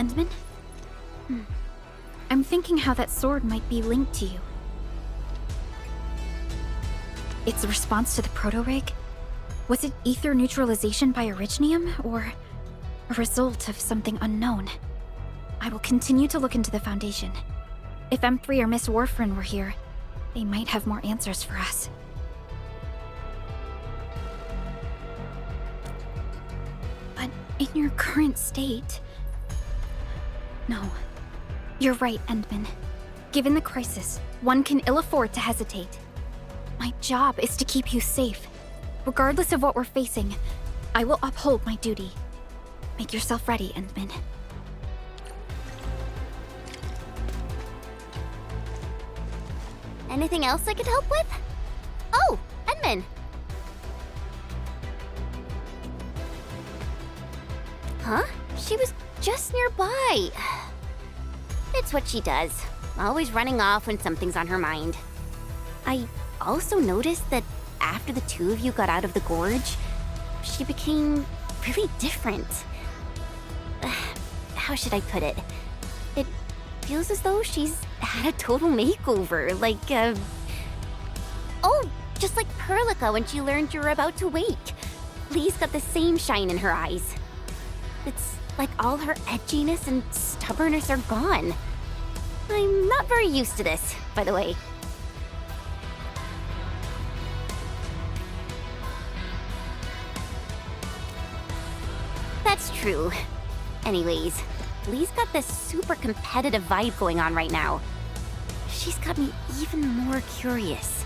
Endman? I'm thinking how that sword might be linked to you. Its response to the proto-rig? Was it ether neutralization by Originium, or a result of something unknown? I will continue to look into the Foundation. If M3 or Miss Warfarin were here, they might have more answers for us. But in your current state... No. You're right, Endman. Given the crisis, one can ill afford to hesitate. My job is to keep you safe. Regardless of what we're facing, I will uphold my duty. Make yourself ready, Endman. Anything else I could help with? Oh, Endman! Huh? She was just nearby. It's what she does. Always running off when something's on her mind. I also noticed that after the two of you got out of the gorge, she became really different. How should I put it? It feels as though she's had a total makeover, like, Oh, just like Perlica when she learned you were about to wake. Lee's got the same shine in her eyes. It's like all her edginess and stubbornness are gone. I'm not very used to this, by the way. That's true. Anyways, Lee's got this super competitive vibe going on right now. She's got me even more curious.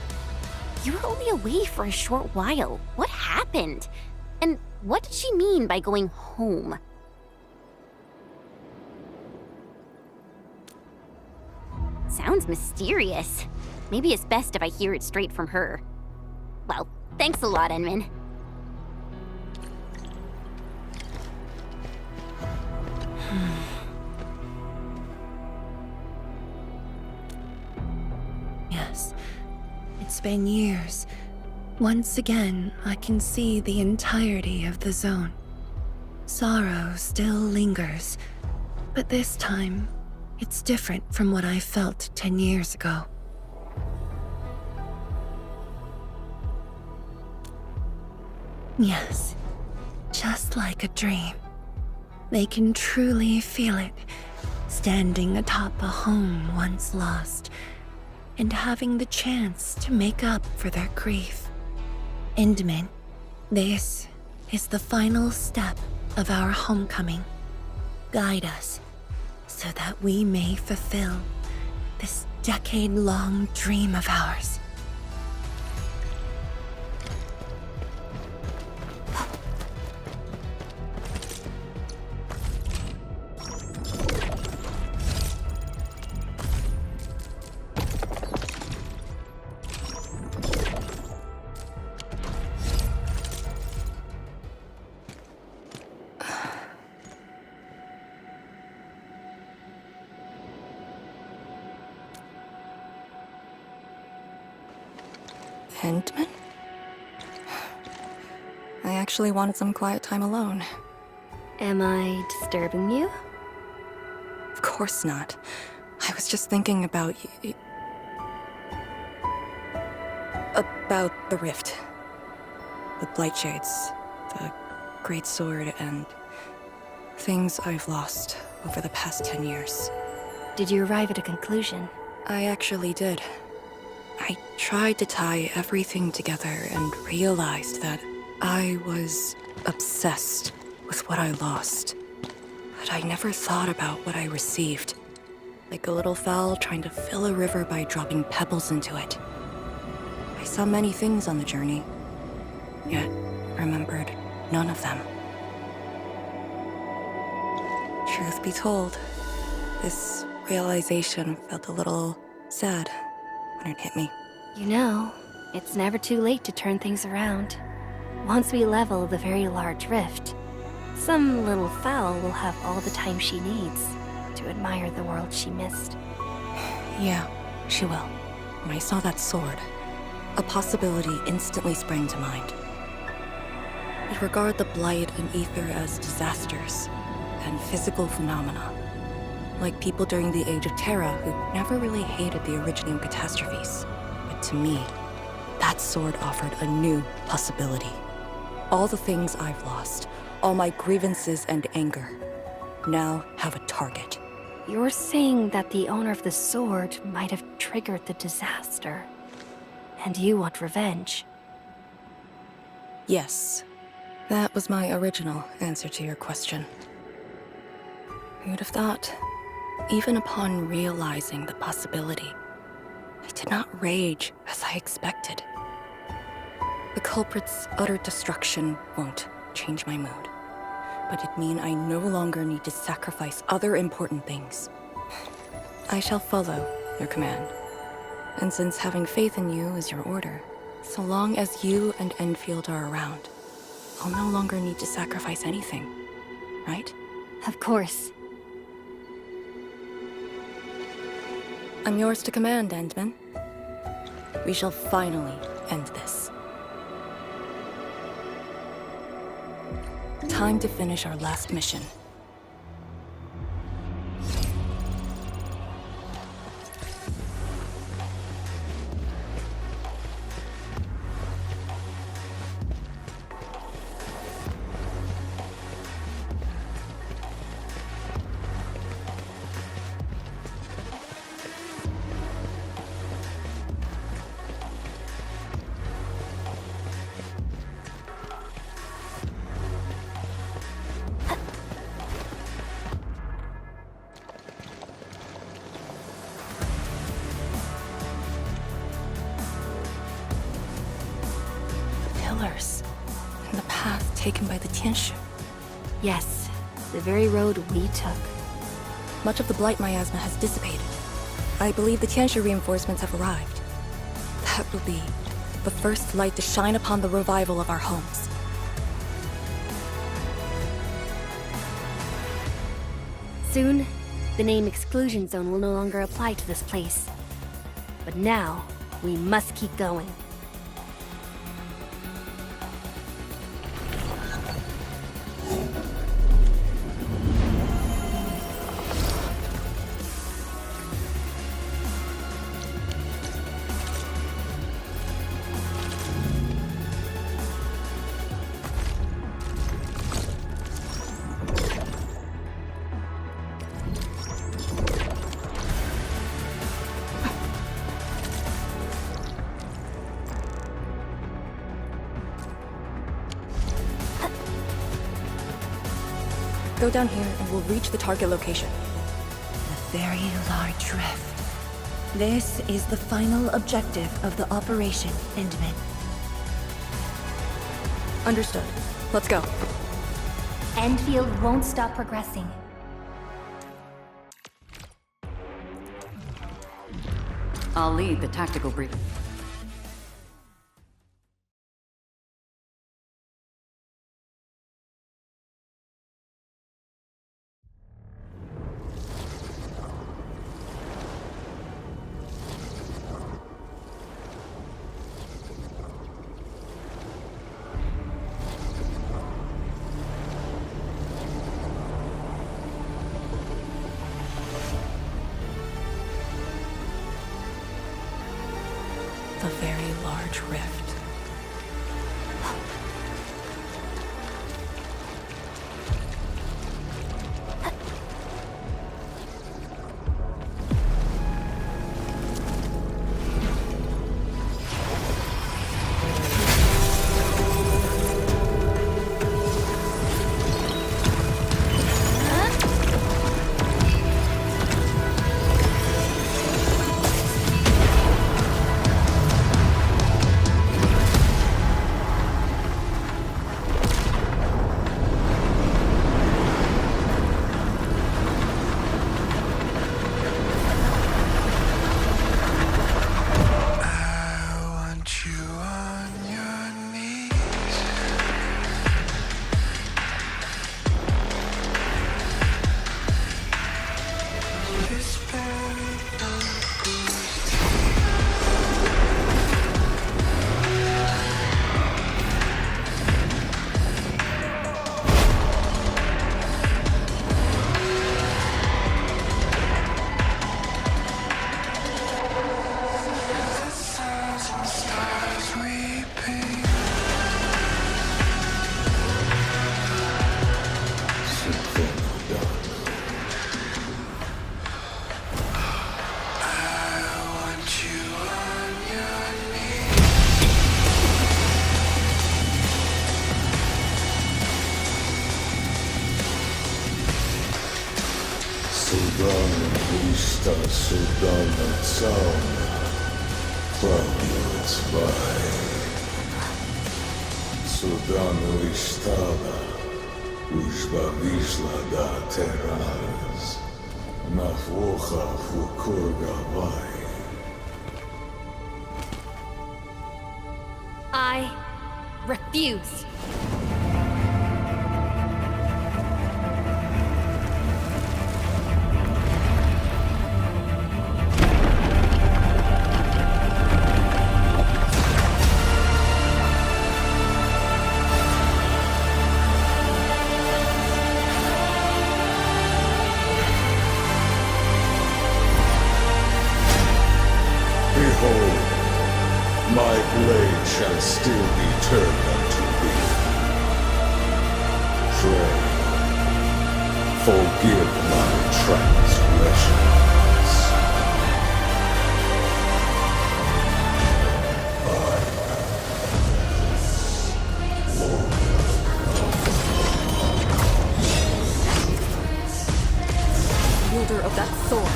You were only away for a short while. What happened? And what did she mean by going home? Sounds mysterious. Maybe it's best if I hear it straight from her. Well, thanks a lot, Enman. Yes, it's been years. Once again, I can see the entirety of the zone. Sorrow still lingers, but this time, it's different from what I felt 10 years ago. Yes, just like a dream. They can truly feel it, standing atop a home once lost, and having the chance to make up for their grief. Endman, this is the final step of our homecoming. Guide us, so that we may fulfill this decade-long dream of ours. Endman? I actually wanted some quiet time alone. Am I disturbing you? Of course not. I was just thinking about about the rift. The Blightshades, the Great Sword, and things I've lost over the past 10 years. Did you arrive at a conclusion? I actually did. I tried to tie everything together and realized that I was obsessed with what I lost. But I never thought about what I received. Like a little fowl trying to fill a river by dropping pebbles into it. I saw many things on the journey, yet remembered none of them. Truth be told, this realization felt a little sad when it hit me. You know, it's never too late to turn things around. Once we level the very large rift, some little fowl will have all the time she needs to admire the world she missed. Yeah, she will. When I saw that sword, a possibility instantly sprang to mind. I'd regard the Blight and Ether as disasters and physical phenomena. like people during the Age of Terra who never really hated the Originium catastrophes. But to me, that sword offered a new possibility. All the things I've lost, all my grievances and anger, now have a target. You're saying that the owner of the sword might have triggered the disaster, and you want revenge? Yes, that was my original answer to your question. Who'd have thought? Even upon realizing the possibility, I did not rage as I expected. The culprit's utter destruction won't change my mood, but it means I no longer need to sacrifice other important things. I shall follow your command. And since having faith in you is your order, so long as you and Endfield are around, I'll no longer need to sacrifice anything, right? Of course. I'm yours to command, Endman. We shall finally end this. Time to finish our last mission. And the path taken by the Tianshu. Yes, the very road we took. Much of the blight miasma has dissipated. I believe the Tianshu reinforcements have arrived. That will be the first light to shine upon the revival of our homes. Soon, the name Exclusion Zone will no longer apply to this place. But now, we must keep going. Go down here and we'll reach the target location. The very large rift. This is the final objective of the operation, Endman. Understood. Let's go. Endfield won't stop progressing. I'll lead the tactical briefing. The very large rift. Ista Sudana Sauna, Claudio Zwei. Sudano Istada, Ushba Vishla da Terras, Nafwocha Fukurga Vai. I refuse. Behold, my blade shall still be turned unto thee. Pray, forgive my transgressions. Wielder of that sword.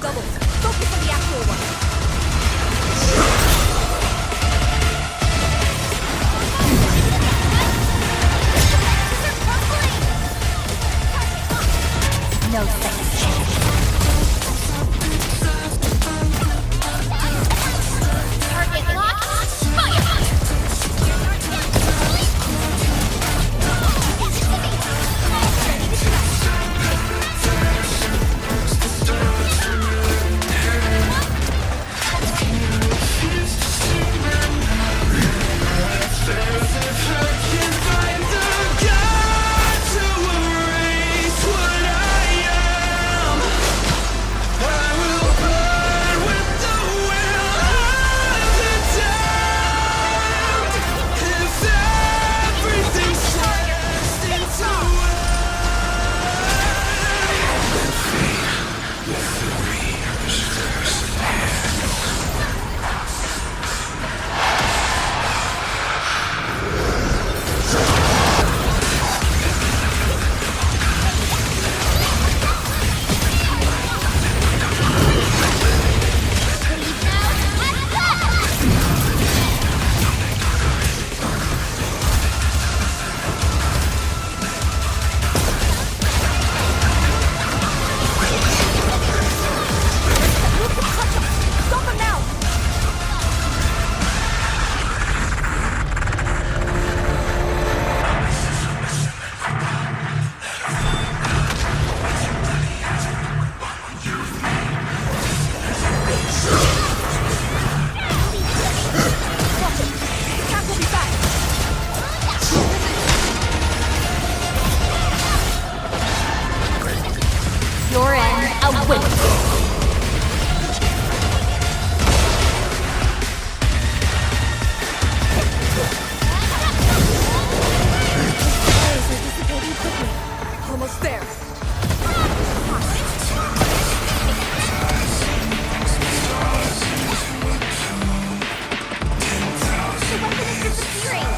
doubles. Focus on the actual one. No second chance. Target locked. Fire! Your end awaits. Almost there. The weapon is disappearing.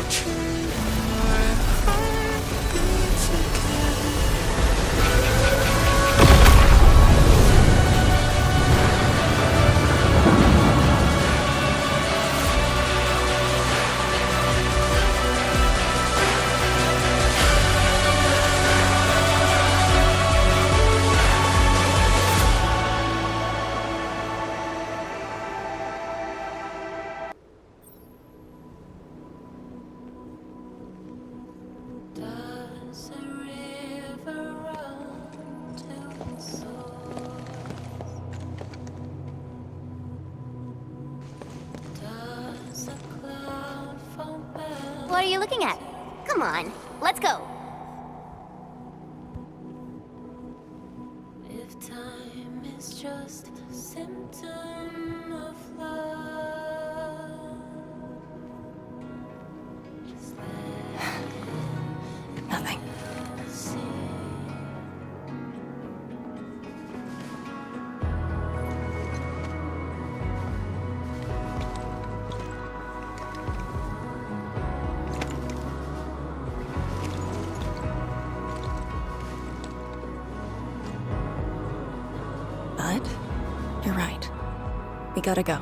True. What are you looking at? Come on, let's go. If time is just a symptom of love, Nothing. But you're right. We gotta go.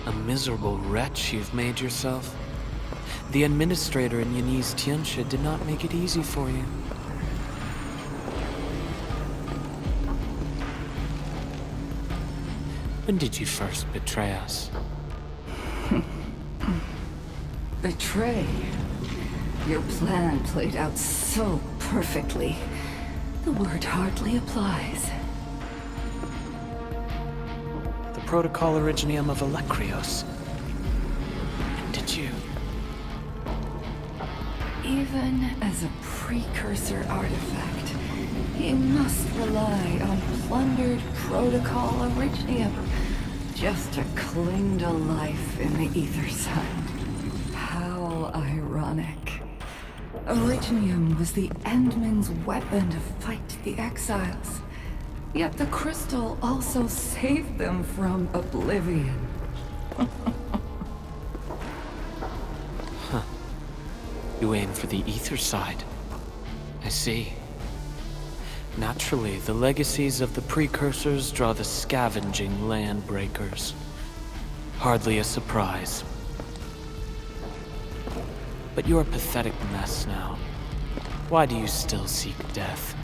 A miserable wretch you've made yourself. The administrator in Yani's Tianxia did not make it easy for you. When did you first betray us? Betray? Your plan played out so perfectly. The word hardly applies. The Protocol Originium of Electrios. And did you? Even as a precursor artifact, you must rely on plundered Protocol Originium just to cling to life in the ether side. How ironic. Originium was the Endmen's weapon to fight the exiles. Yet the crystal also saved them from oblivion. You aim for the ether side. I see. Naturally, the legacies of the precursors draw the scavenging land breakers. Hardly a surprise. But you're a pathetic mess now. Why do you still seek death?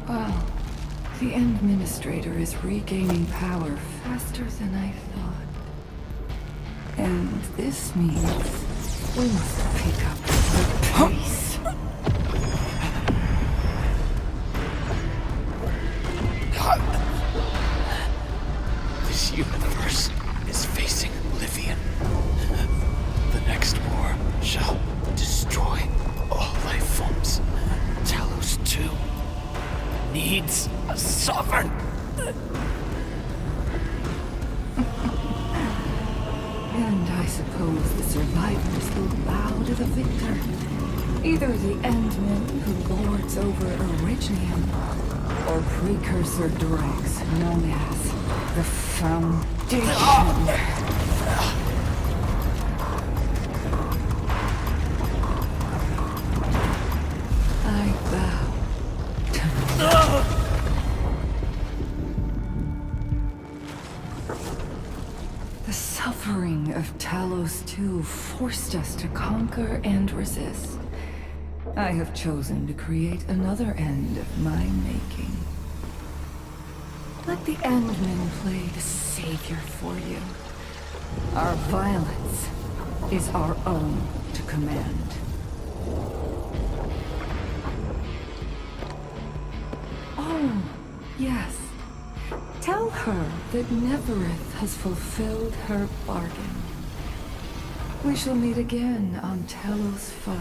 Well, the Administrator is regaining power faster than I thought. And this means we must pick up the pace. This universe is facing oblivion. The next war shall destroy all life forms. Talos too needs a sovereign. And I suppose the survivors will bow to the victor. Either the Endmen who lords over Originium, or precursor drogs known as the Foundation. I bow to The suffering of Talos II forced us to conquer and resist. I have chosen to create another end of my making. Let the Endmen play the savior for you. Our violence is our own to command. Oh, yes. Tell her that Neverith has fulfilled her bargain. We shall meet again on Talos 5.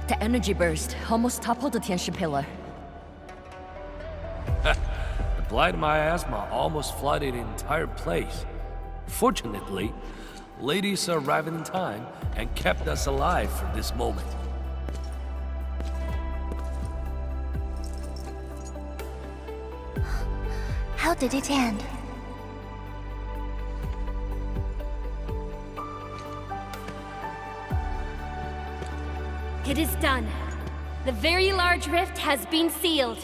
The energy burst almost toppled the Tianshi pillar. The blight of my asthma almost flooded the entire place. Fortunately, ladies arrived in time and kept us alive for this moment. How did it end? It is done. The very large rift has been sealed.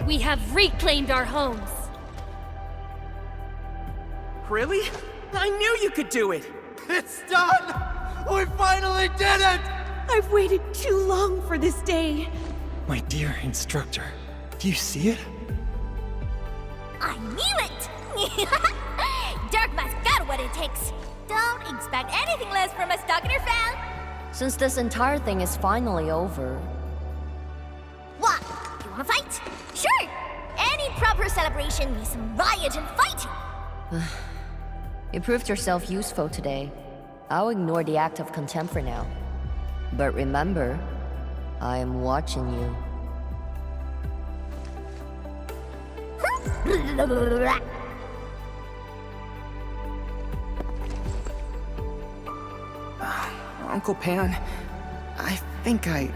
We have reclaimed our homes. Really? I knew you could do it! It's done! We finally did it! I've waited too long for this day. My dear instructor, do you see it? I knew it! Darkma's got what it takes. Don't expect anything less from a Stalker fan. Since this entire thing is finally over, What? You wanna fight? Sure! Any proper celebration needs some riot and fighting. you proved yourself useful today. I'll ignore the act of contempt for now. But remember, I am watching you. Uncle Pan, I think I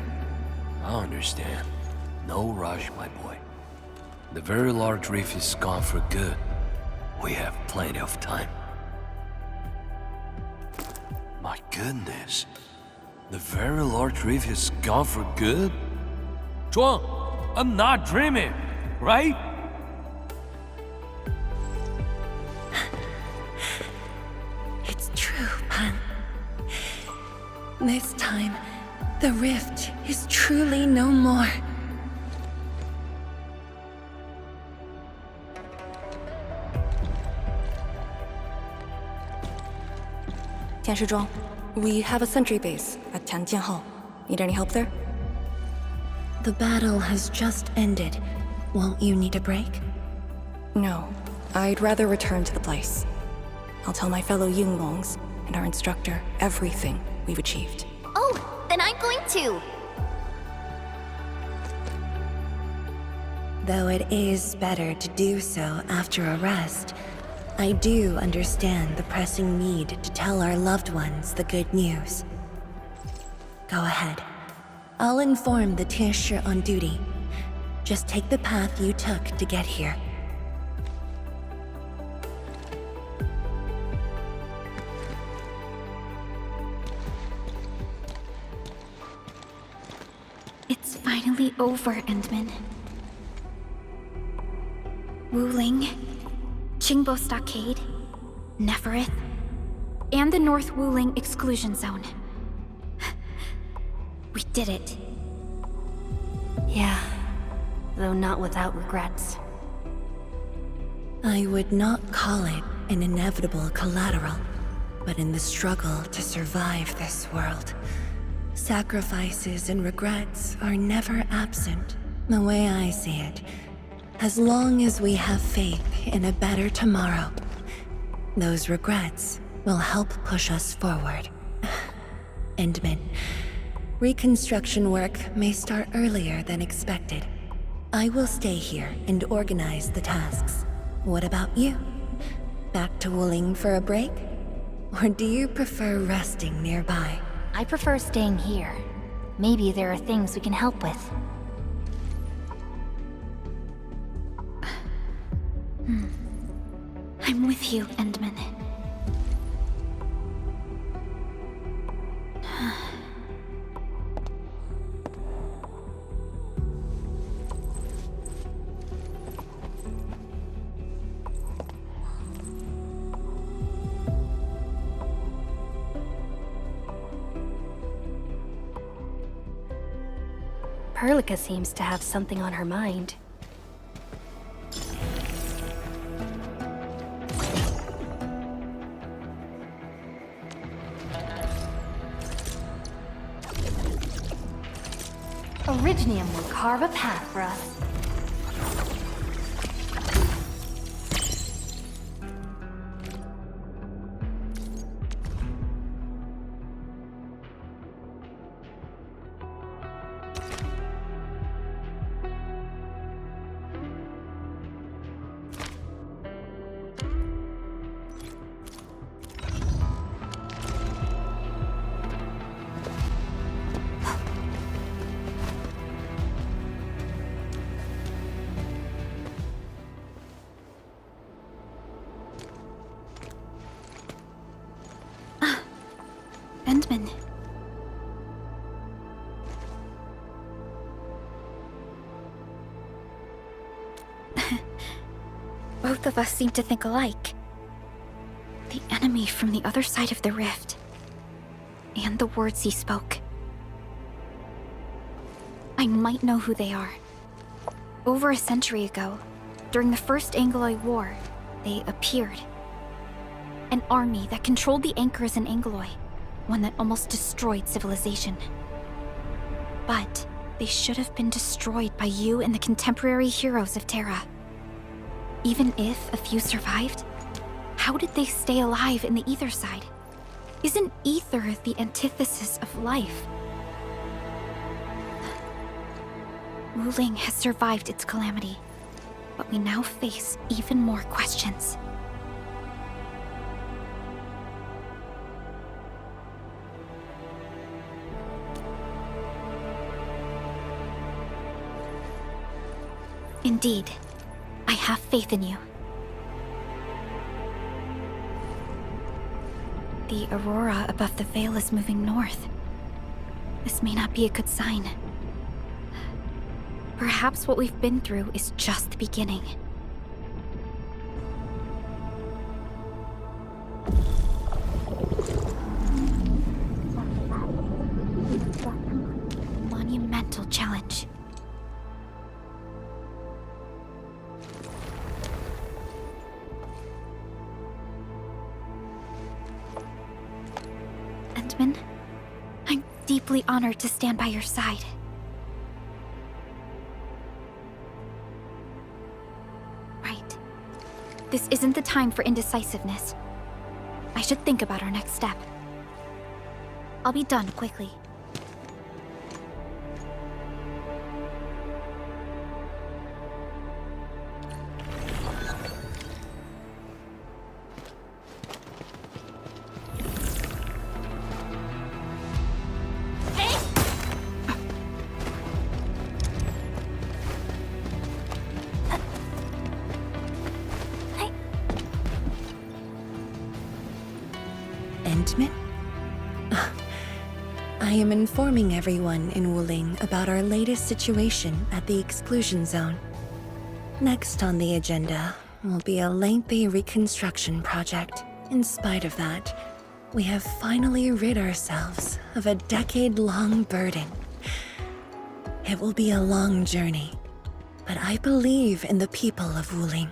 understand. No rush, my boy. The very large reef is gone for good. We have plenty of time. My goodness. The very large reef is gone for good? Zhuang, I'm not dreaming, right? It's true, Pan. This time, the rift is truly no more. Tianshizhuang, we have a sentry base at Tianjian Hall. Need any help there? The battle has just ended. Won't you need a break? No. I'd rather return to the place. I'll tell my fellow Yunglongs and our instructor everything we've achieved. Oh, then I'm going to. Though it is better to do so after a rest, I do understand the pressing need to tell our loved ones the good news. Go ahead. I'll inform the Tianshi on duty. Just take the path you took to get here. It's finally over, Endman. Wuling, Qingbo Stockade, Neferith, and the North Wuling Exclusion Zone. We did it. Yeah, though not without regrets. I would not call it an inevitable collateral, but in the struggle to survive this world, sacrifices and regrets are never absent, the way I see it. As long as we have faith in a better tomorrow, those regrets will help push us forward. Endman, reconstruction work may start earlier than expected. I will stay here and organize the tasks. What about you? Back to Wuling for a break? Or do you prefer resting nearby? I prefer staying here. Maybe there are things we can help with. I'm with you, Endman. Perlica seems to have something on her mind. Originium will carve a path for us. Endman. Both of us seem to think alike. The enemy from the other side of the rift. And the words he spoke. I might know who they are. Over a century ago, during the First Angloid War, they appeared. An army that controlled the anchors in Angloy, one that almost destroyed civilization. But they should have been destroyed by you and the contemporary heroes of Terra. Even if a few survived, how did they stay alive in the Ether side? Isn't Ether the antithesis of life? Wuling has survived its calamity, but we now face even more questions. Indeed, I have faith in you. The aurora above the veil is moving north. This may not be a good sign. Perhaps what we've been through is just the beginning. Monumental challenge. Endman, I'm deeply honored to stand by your side. Right. This isn't the time for indecisiveness. I should think about our next step. I'll be done quickly. Endman? I am informing everyone in Wuling about our latest situation at the exclusion zone. Next on the agenda will be a lengthy reconstruction project. In spite of that, we have finally rid ourselves of a decade-long burden. It will be a long journey, but I believe in the people of Wuling.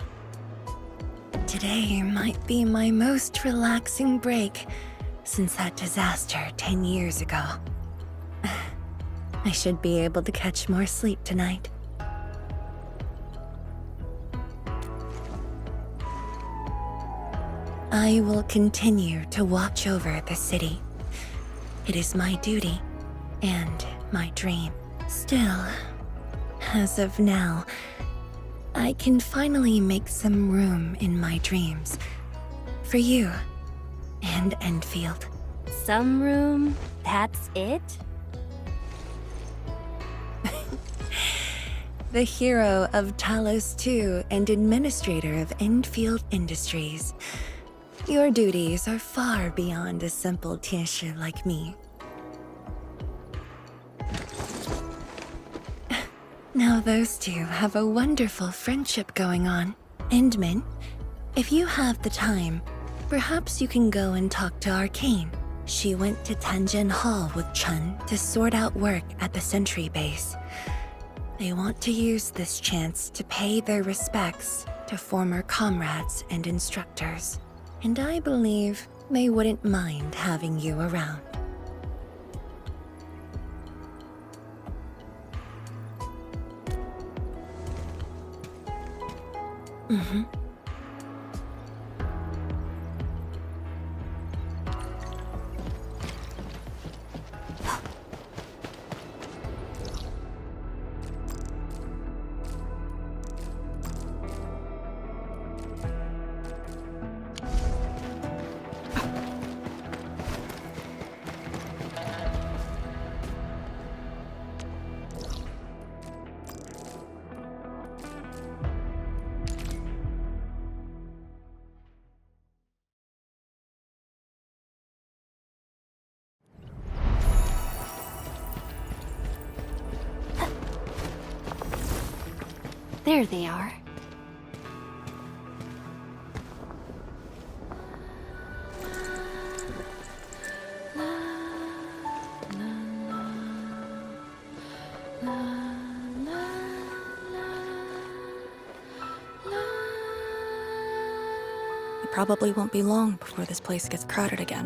Today might be my most relaxing break since that disaster 10 years ago. I should be able to catch more sleep tonight. I will continue to watch over the city. It is my duty and my dream. Still, as of now, I can finally make some room in my dreams for you and Endfield. Some room? That's it? The hero of Talos II and administrator of Endfield Industries. Your duties are far beyond a simple teacher like me. Now those two have a wonderful friendship going on. Endman, if you have the time, perhaps you can go and talk to Arcane. She went to Tanjin Hall with Chun to sort out work at the Sentry base. They want to use this chance to pay their respects to former comrades and instructors. And I believe they wouldn't mind having you around. Mm-hmm. There they are. It probably won't be long before this place gets crowded again.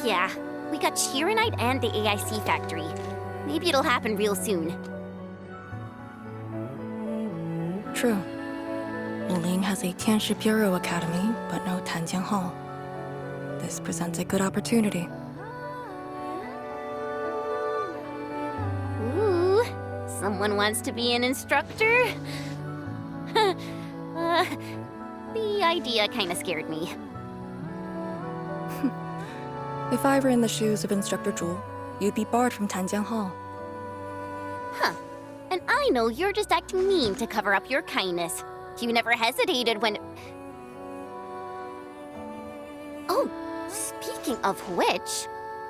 Yeah, we got Chironite and the AIC factory. Maybe it'll happen real soon. True. Wuling has a Tianshi Bureau Academy, but no Tanjiang Hall. This presents a good opportunity. Ooh, someone wants to be an instructor? The idea kinda scared me. If I were in the shoes of Instructor Zhu, you'd be barred from Tanjiang Hall. Huh. And I know you're just acting mean to cover up your kindness. You never hesitated when... Oh, speaking of which,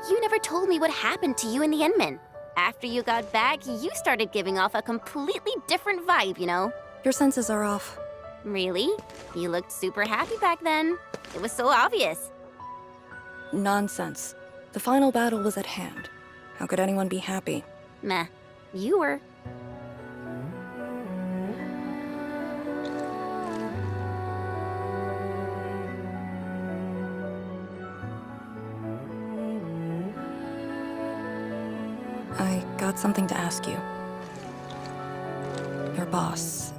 you never told me what happened to you and the Enman. After you got back, you started giving off a completely different vibe, you know? Your senses are off. Really? You looked super happy back then. It was so obvious. Nonsense. The final battle was at hand. How could anyone be happy? Meh. You were. I got something to ask you. Your boss,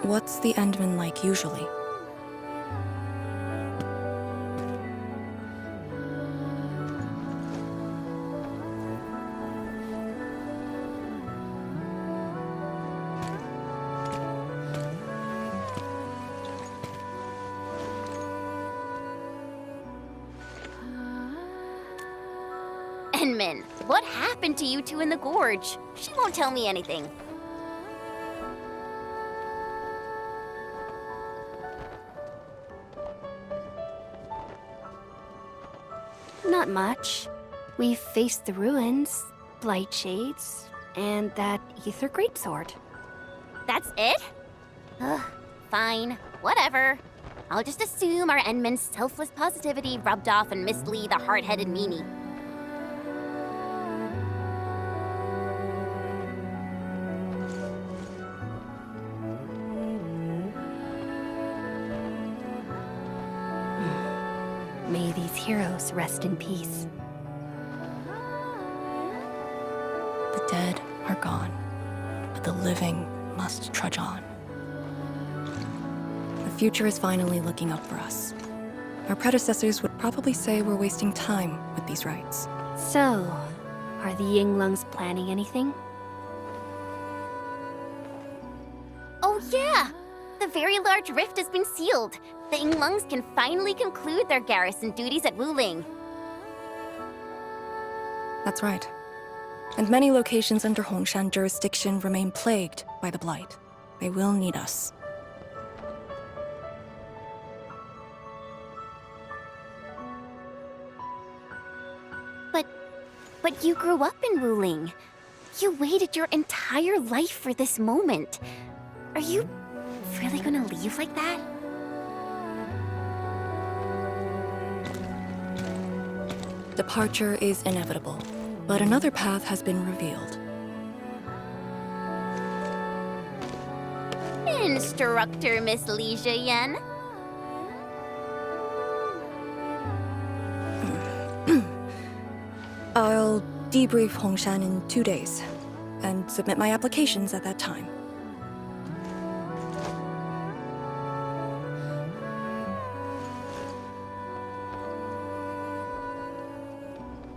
what's the Endman like usually? Enman, what happened to you two in the gorge? She won't tell me anything. Not much. We've faced the ruins, blight shades, and that ether greatsword. That's it? Ugh, fine. Whatever. I'll just assume our Enman's selfless positivity rubbed off on Miss Lee, the hard-headed meanie. May these heroes rest in peace. The dead are gone, but the living must trudge on. The future is finally looking up for us. Our predecessors would probably say we're wasting time with these rites. So, are the Yinglungs planning anything? Oh yeah! The very large rift has been sealed. The Yinglungs can finally conclude their garrison duties at Wuling. That's right. And many locations under Hongshan jurisdiction remain plagued by the Blight. They will need us. But you grew up in Wuling. You waited your entire life for this moment. Are you really gonna leave like that? Departure is inevitable, but another path has been revealed. Instructor Miss Li Yan. I'll debrief Hongshan in 2 days, and submit my applications at that time.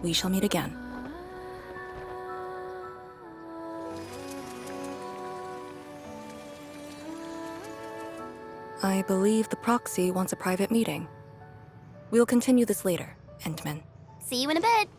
We shall meet again. I believe the proxy wants a private meeting. We'll continue this later, Endman. See you in a bit.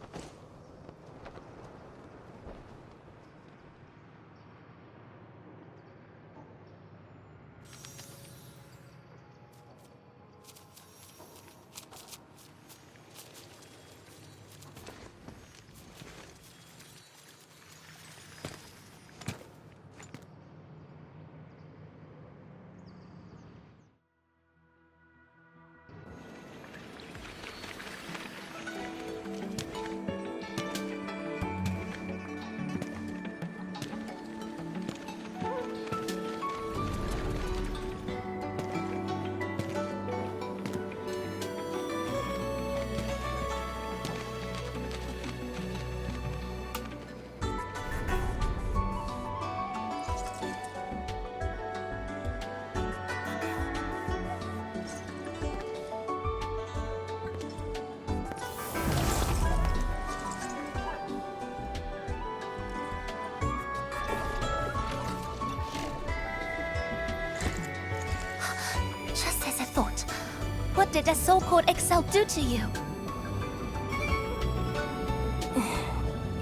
did that so-called Excel do to you?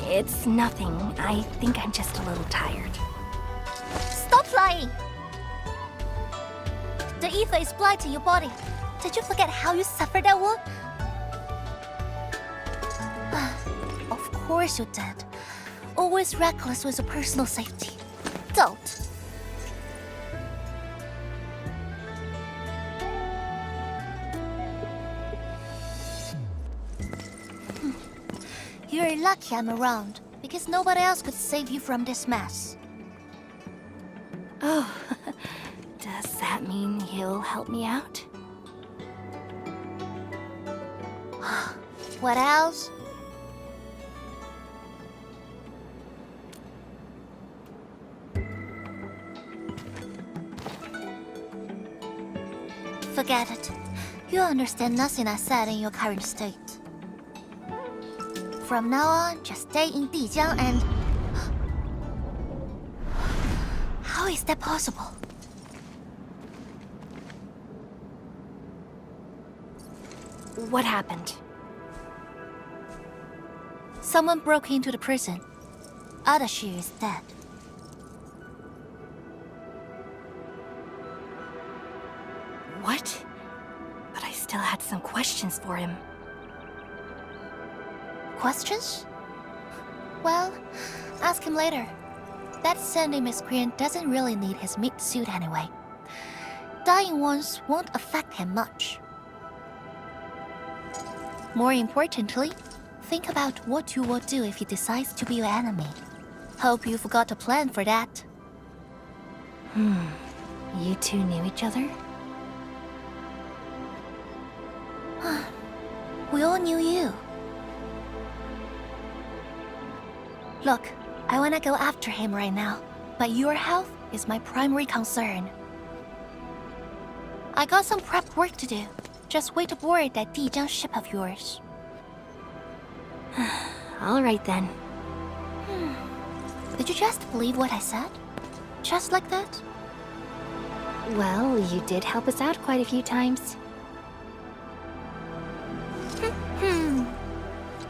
It's nothing. I think I'm just a little tired. Stop lying! The ether is blighting your body. Did you forget how you suffered that wound? Of course you did. Always reckless with your personal safety. Don't. You're lucky I'm around, because nobody else could save you from this mess. Oh, does that mean he'll help me out? What else? Forget it. You understand nothing I said in your current state. From now on, just stay in Dijiang and... How is that possible? What happened? Someone broke into the prison. Adashi is dead. What? But I still had some questions for him. Questions? Well, ask him later. That sandy miscreant doesn't really need his meat suit anyway. Dying once won't affect him much. More importantly, think about what you will do if he decides to be your enemy. Hope you forgot a plan for that. You two knew each other? We all knew you. Look, I wanna go after him right now, but your health is my primary concern. I got some prep work to do. Just wait aboard that Dijiang ship of yours. All right then. Did you just believe what I said? Just like that? Well, you did help us out quite a few times.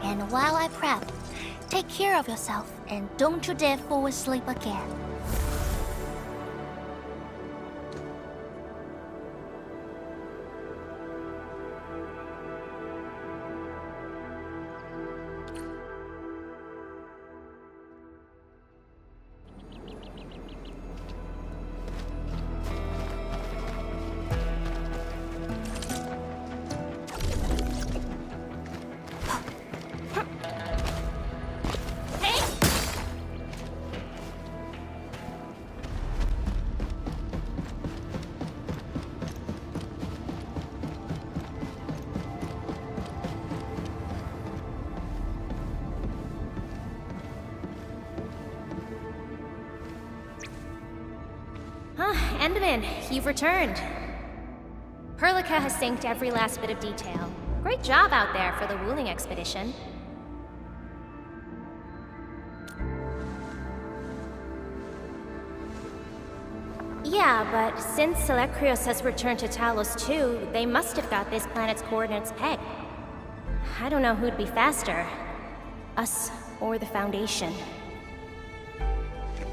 And while I prep, take care of yourself and don't you dare fall asleep again. Endman, you've returned. Perlica has synced every last bit of detail. Great job out there for the Wuling expedition. Yeah, but since Selekrios has returned to Talos too, they must have got this planet's coordinates pegged. I don't know who'd be faster, us or the Foundation.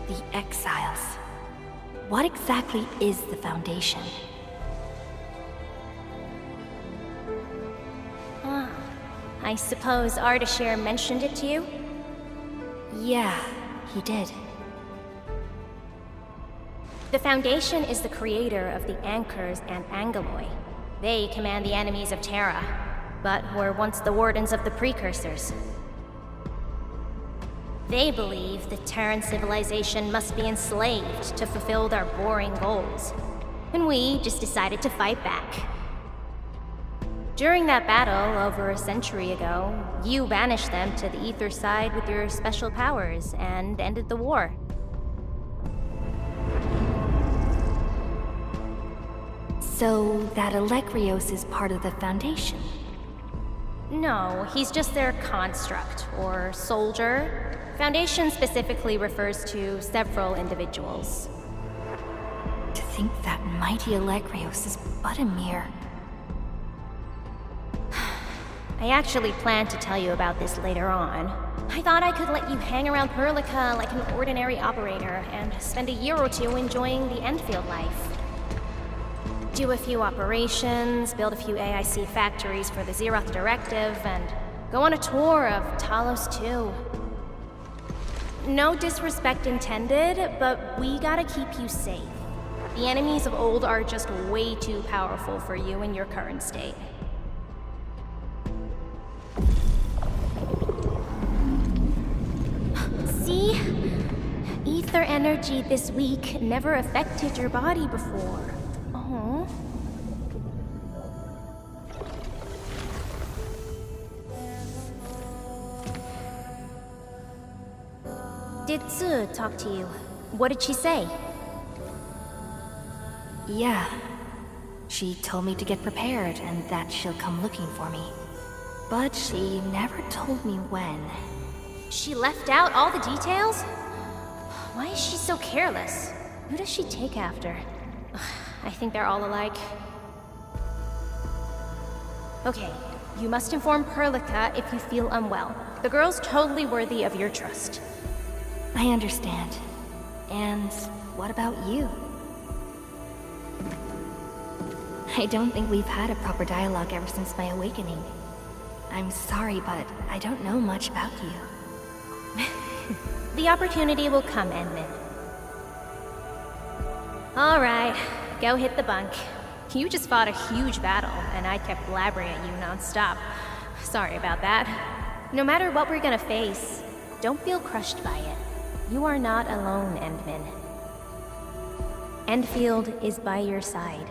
The Exiles. What exactly is the Foundation? I suppose Ardashir mentioned it to you? Yeah, he did. The Foundation is the creator of the Anchors and Angeloi. They command the enemies of Terra, but were once the wardens of the Precursors. They believe the Terran civilization must be enslaved to fulfill their boring goals. And we just decided to fight back. During that battle, over a century ago, you banished them to the Ether side with your special powers and ended the war. So that Alekrios is part of the Foundation? No, he's just their construct, or soldier. Foundation specifically refers to several individuals. To think that mighty Alekrios is but a mere... I actually planned to tell you about this later on. I thought I could let you hang around Perlica like an ordinary operator and spend a year or two enjoying the Endfield life. Do a few operations, build a few AIC factories for the Zeroth Directive, and go on a tour of Talos 2. No disrespect intended, but we gotta keep you safe. The enemies of old are just way too powerful for you in your current state. See? Ether energy this week never affected your body before. Oh. Did Tsu talk to you? What did she say? Yeah. She told me to get prepared and that she'll come looking for me. But she never told me when. She left out all the details? Why is she so careless? Who does she take after? I think they're all alike. Okay, you must inform Perlica if you feel unwell. The girl's totally worthy of your trust. I understand. And what about you? I don't think we've had a proper dialogue ever since my awakening. I'm sorry, but I don't know much about you. The opportunity will come, Endman. Alright, go hit the bunk. You just fought a huge battle, and I kept blabbering at you non-stop. Sorry about that. No matter what we're gonna face, don't feel crushed by it. You are not alone, Endman. Endfield is by your side.